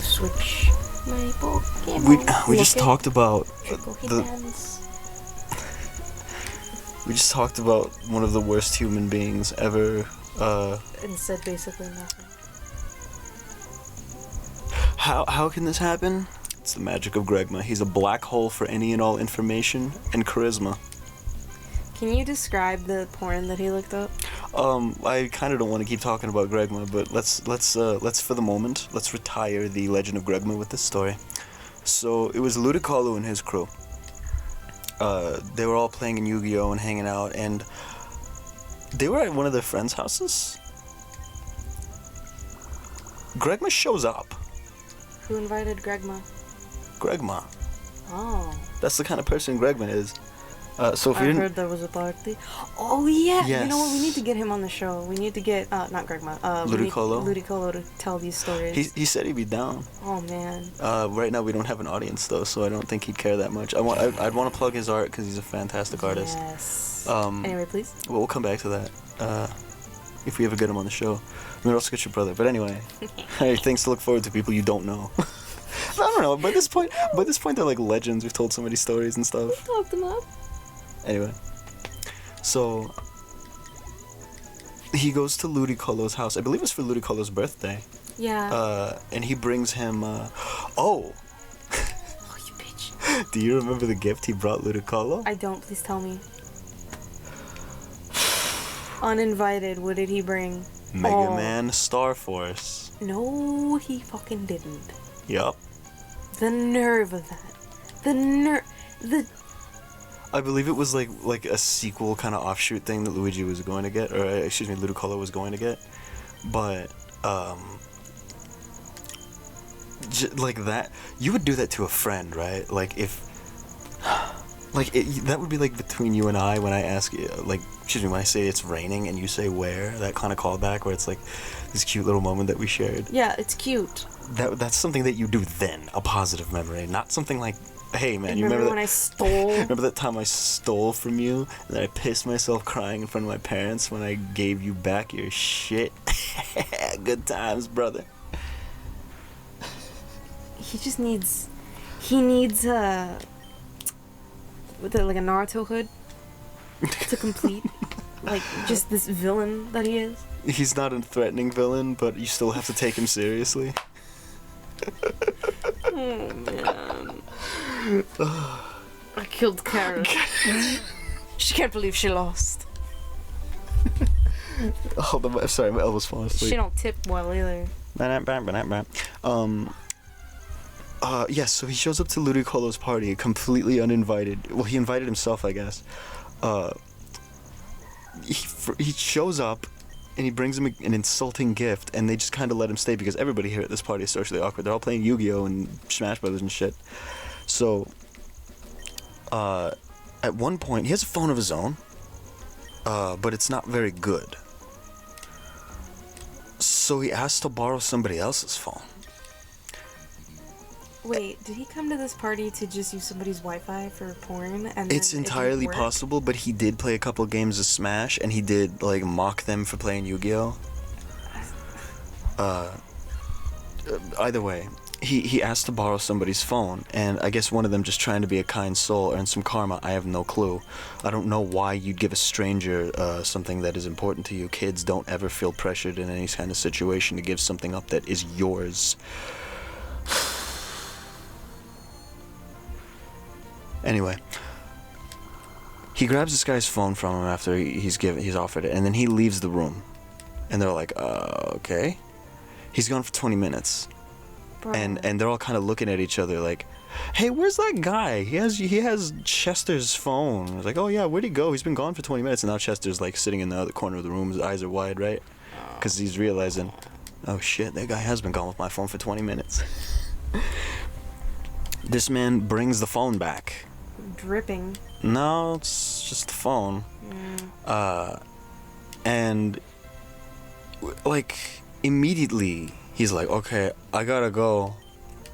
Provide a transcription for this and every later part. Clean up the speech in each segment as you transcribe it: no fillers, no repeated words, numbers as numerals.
switch my Pokemon. We just talked about the. We just talked about one of the worst human beings ever. And said basically nothing. How can this happen? It's the magic of Gregma. He's a black hole for any and all information and charisma. Can you describe the porn that he looked up? I kind of don't want to keep talking about Gregma, but let's for the moment, let's retire the legend of Gregma with this story. So it was Ludicolo and his crew. They were all playing in Yu-Gi-Oh! And hanging out, and they were at one of their friends' houses. Gregma shows up. Who invited Gregma? Gregma. Oh. That's the kind of person Gregma is. So if you I didn't... heard there was a party. Oh yeah. Yes. You know what? We need to get him on the show. We need to get not Gregma. Ludicolo. Ludicolo to tell these stories. He said he'd be down. Oh man. Right now we don't have an audience though, so I don't think he'd care that much. I'd want to plug his art because he's a fantastic artist. Yes. Anyway, please. Well, we'll come back to that. If we ever get him on the show. Maybe also get your brother. But anyway, hey, things to look forward to, people you don't know. I don't know. By this point, they're like legends. We've told so many stories and stuff. We talked them up. Anyway, so he goes to Ludicolo's house. I believe it's for Ludicolo's birthday. Yeah. And he brings him. Oh. Oh, you bitch. Do you remember the gift he brought Ludicolo? I don't. Please tell me. Uninvited. What did he bring? Mega Man Star Force. No, he fucking didn't. Yup. The nerve of that. The I believe it was like a sequel kind of offshoot thing that Luigi was going to get, or excuse me, Ludicolo was going to get, but like that, you would do that to a friend, right? Like if, that would be like between you and I when I ask, when I say it's raining and you say where, that kind of callback where it's like this cute little moment that we shared. Yeah, it's cute. That's something that you do then, a positive memory, not something like, hey man, you remember when I stole? Remember that time I stole from you and then I pissed myself crying in front of my parents when I gave you back your shit? Good times, brother. He just needs with like a Naruto hood to complete like just this villain that he is. He's not a threatening villain, but you still have to take him seriously. Oh man. I killed Kara. She can't believe she lost. Oh, sorry, my elbow's falling asleep. She don't tip well either. Yes, so he shows up to Ludicolo's party completely uninvited. Well, he invited himself, I guess. He shows up and he brings him an insulting gift, and they just kind of let him stay because everybody here at this party is socially awkward. They're all playing Yu-Gi-Oh! And Smash Brothers and shit. So, at one point, he has a phone of his own, but it's not very good. So he asks to borrow somebody else's phone. Wait, did he come to this party to just use somebody's Wi-Fi for porn? And it's entirely possible, but he did play a couple games of Smash, and he did like mock them for playing Yu-Gi-Oh. Either way, he asked to borrow somebody's phone, and I guess one of them just trying to be a kind soul, earn some karma. I have no clue. I don't know why you'd give a stranger something that is important to you. Kids don't ever feel pressured in any kind of situation to give something up that is yours. Anyway, he grabs this guy's phone from him after he's offered it, and then he leaves the room. And they're like, okay. He's gone for 20 minutes. Bro. And they're all kind of looking at each other like, hey, where's that guy? He has Chester's phone. It's like, oh yeah, where'd he go? He's been gone for 20 minutes, and now Chester's like sitting in the other corner of the room. His eyes are wide, right? Because he's realizing, oh shit, that guy has been gone with my phone for 20 minutes. This man brings the phone back. Dripping. No, it's just the phone. And like immediately he's like, okay, I gotta go.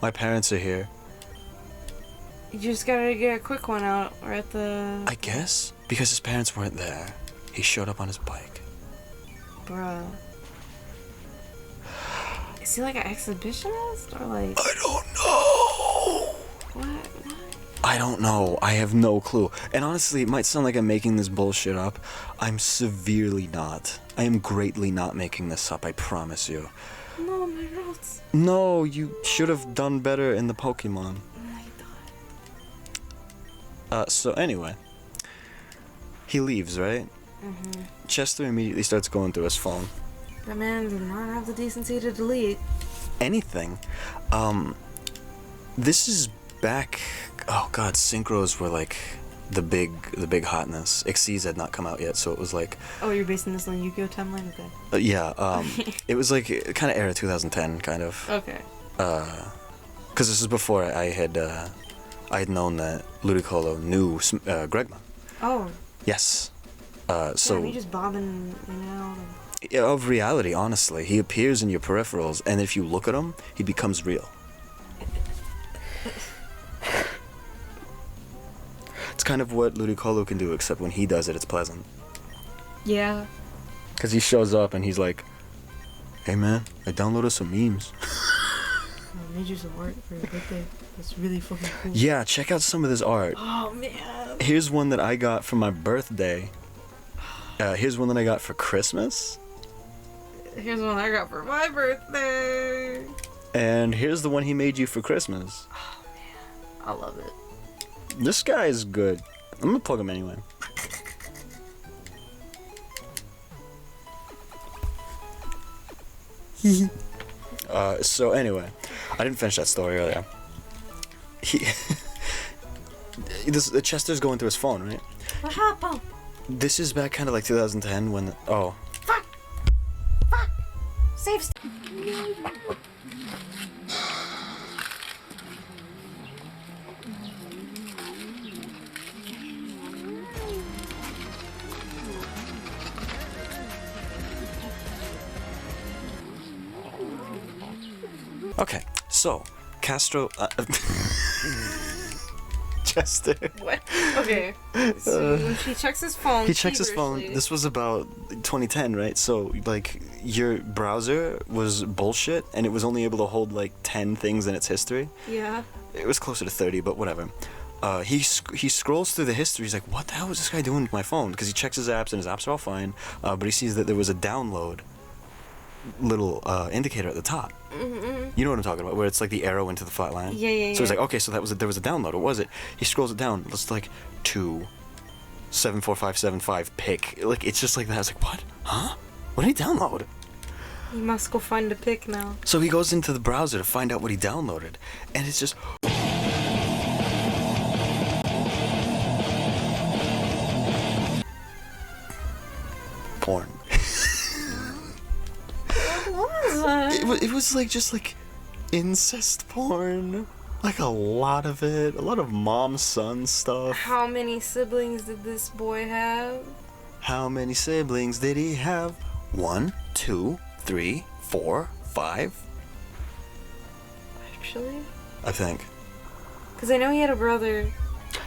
My parents are here. You just gotta get a quick one out or at the... I guess because his parents weren't there, he showed up on his bike. Bruh. Is he like an exhibitionist or like? I don't know. What? I don't know. I have no clue. And honestly, it might sound like I'm making this bullshit up. I'm severely not. I am greatly not making this up, I promise you. No, my roots. No, you should have done better in the Pokemon. So anyway. He leaves, right? Mm-hmm. Chester immediately starts going through his phone. That man did not have the decency to delete Anything. This is back... Oh god, synchros were like the big hotness. Xyz had not come out yet, so it was like... Oh, you're basing this on Yu-Gi-Oh! Timeline? Okay. Yeah, it was like kind of era 2010, kind of. Okay. Because this is before I had known that Ludicolo knew Gregma. Oh. Yes. So... Yeah, we just bobbing in and out. Yeah, of reality, honestly. He appears in your peripherals, and if you look at him, he becomes real. It's kind of what Ludicolo can do, except when he does it, it's pleasant. Yeah. Because he shows up and he's like, hey man, I downloaded some memes. I made you some art for your birthday. That's really fucking cool. Yeah, check out some of this art. Oh man. Here's one that I got for my birthday. Here's one that I got for Christmas. Here's one I got for my birthday. And here's the one he made you for Christmas. Oh man. I love it. This guy is good. I'm gonna plug him anyway. So anyway, I didn't finish that story earlier. Chester's going through his phone, right? What happened? This is back kind of like 2010 when... Oh. Fuck! Save Okay, so, Castro... Chester. What? Okay. So he checks his phone. He checks his phone. feverishly. This was about 2010, right? So, like, your browser was bullshit, and it was only able to hold, like, 10 things in its history. Yeah. It was closer to 30, but whatever. He scrolls through the history. He's like, what the hell is this guy doing with my phone? Because he checks his apps, and his apps are all fine. But he sees that there was a download little indicator at the top. Mm-hmm. You know what I'm talking about, where it's like the arrow into the flat line. Yeah. So he's like, okay, so there was a download. What was it? He scrolls it down. It's like 2-74575 pick. Like it's just like that. I was like, what? Huh? What did he download? He must go find a pic now. So he goes into the browser to find out what he downloaded, and it's just. Porn. What was that? It was like just like incest porn, like a lot of it, a lot of mom-son stuff. How many siblings did this boy have? How many siblings did he have? 1, 2, 3, 4, 5. Actually, I think. because I know he had a brother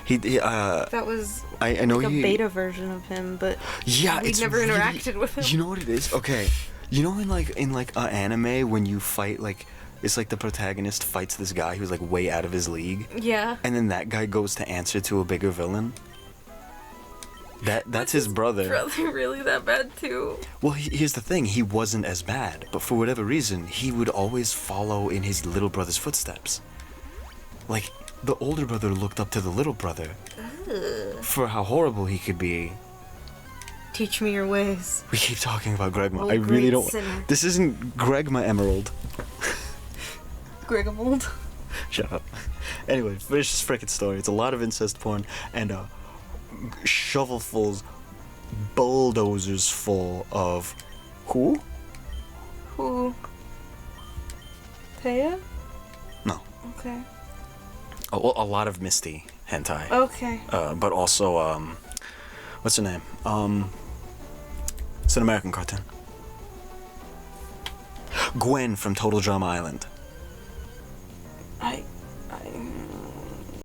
He that was I know like a he. beta version of him, but Yeah, we it's never really, interacted with him. You know what it is? Okay, you know in like anime when you fight like it's like the protagonist fights this guy who's like way out of his league, Yeah. and then that guy goes to answer to a bigger villain. That's his brother. Brother really that bad too? Well, here's the thing. He wasn't as bad, but for whatever reason, he would always follow in his little brother's footsteps. Like, the older brother looked up to the little brother for how horrible he could be. Teach me your ways. We keep talking about Gregma. Oh, I really great don't... sinner. This isn't Gregma Emerald. Gregmald. Shut up. Anyway, finish this frickin' story. It's a lot of incest porn and shovelfuls, bulldozers full of... Who? Who? Taya? No. Okay. A lot of Misty hentai. Okay. But also, what's her name? It's an American cartoon. Gwen from Total Drama Island. I